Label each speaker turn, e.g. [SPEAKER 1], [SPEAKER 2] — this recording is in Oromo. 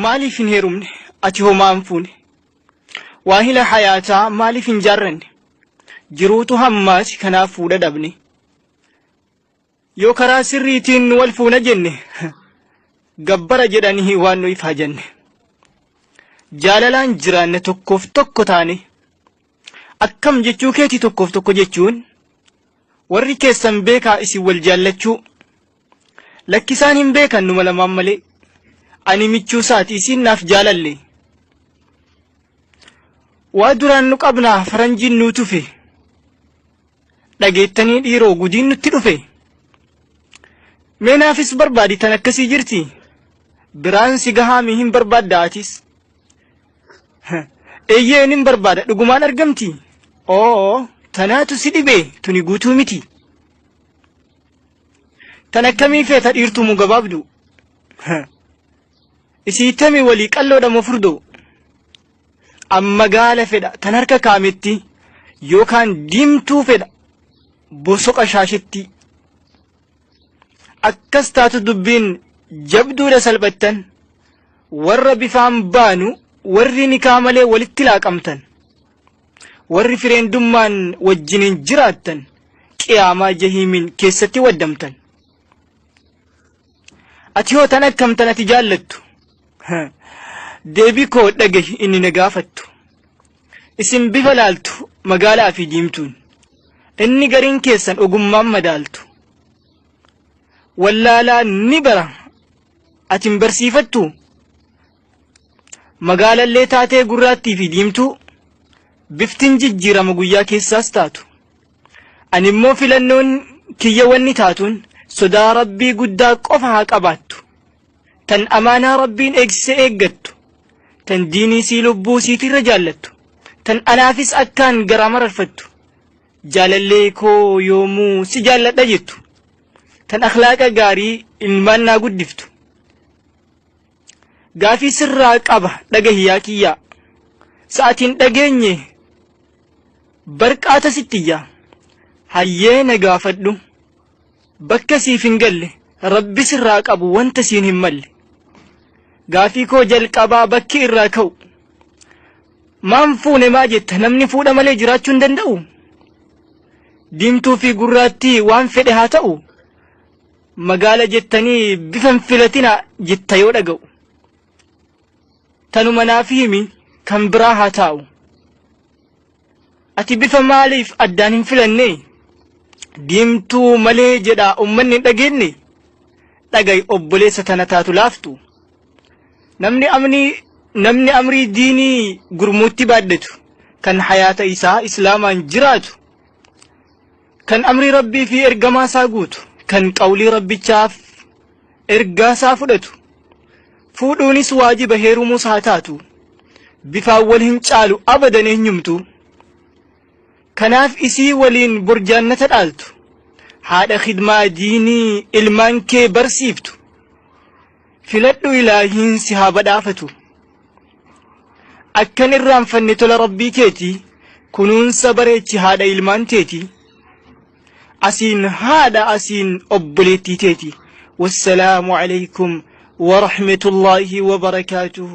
[SPEAKER 1] maaliif hin heerumne ati homaan fuune waahila hayaataa maaliif hin jaarranne jiruutu hammaati kanaaf fuudha dhabne yoo karaa sirriitiin wal fuuna jenne gabbara jedhanii waan nuyi faajanne jaalalaan jiraanne tokkoof tokko taane akkam jechuu keeti tokkoof tokko jechuun warri keessan beekaa isin wal jaallachuu lakkisaan hin beekan numa lamaan malee ani michuu isaati isin naaf jaalalle waa duraan nu qabnaa faranjiin nuu tufe dhageettanii dhiiroo gudiin nutti dhufe meenaafis barbaadi tan akkasii jirti biraan si gahaamii hin barbaadda atis eeyyeen hin barbaada dhugumaan argamti oo tanaatu si dhibee tuni guutuu miti tan akkamii feeta dhiirtuu mu gabaabdu isiitami walii qalloodha moo furdoo amma gaala fedha tan harka kaametti yookaan diimtuu fedha bosoqa shaashetti akkas taatu dubbiin jabduudha salphattan warra bifaan baanu warri nikaa malee walitti laaqamtan warri fireendummaan wajjiniin jiraattan qiyaamaa jahiimiin keessatti waddamtan ati hoo tan akkamtan ati jaallattu deebii koo dhagahi inni na gaafattu isin bifa laaltu magaalaa fi diimtuun inni gariin keessan ogummaan madaaltu wallaalaa ni bara atin barsiifattu magaalallee taatee gurraattii fi diimtuu biftin jijjiirama guyyaa keessaas taatu ani immoo filannoon kiyya wanni taatuun sodaa rabbii guddaa qofa haa qabaattu tan amaanaa rabbiin eegsise eeggattu tan diinii sii lubbuu siitirra jaallattu tan anaafis akkaan garaa mararfattu jaalallee koo yoomuu si jaalladha jettu tan akhlaaqa gaarii ilmaan naa guddiftu gaafii sirraa qaba dhagahiyaa kiyyaa sa'atiin dhageenye barqaata sittiyyaa hayyee na gaafadhu bakka siif hin galle rabbi sirraa qabu wanta siin hin malle gaafii koo jalqabaa bakki irraa ka'u maan fuune maa jetta namni fuudha malee jiraachuu hin danda'u diimtuu fi gurraattii waan fedhe haa ta'u magaala jettanii bifan filatina jetta yoo dhaga'u tanuma naaf himi kan biraa haa taa'u ati bifa maaliif addaan hin filanne diimtuu malee jedhaa ummanni hin dhageenye dhaga'i obboleessa tana taatu laaftu namni amrii diinii gurmuutti baaddatu kan hayaata isaa islaamaan jiraatu kan amrii rabbii fi ergamaa isaa guutu kan qawlii rabbichaaf ergaa isaa fudhatu fuudhuunis waajiba heerumuus haa taatu bifaan wal hin caalu abadan eenyumtu kanaaf isii waliin burjaannata dhaaltu haadha khidmaa diinii ilmaan kee barsiiftu filadhu ilaahiin si haa badhaafatu akkan irraanfanne tola rabbii keetii kunuunsa bareechi haadha ilmaan teetii asiin haadha asiin obboleettii teetii wassalaamu alaykum ورحمة الله وبركاته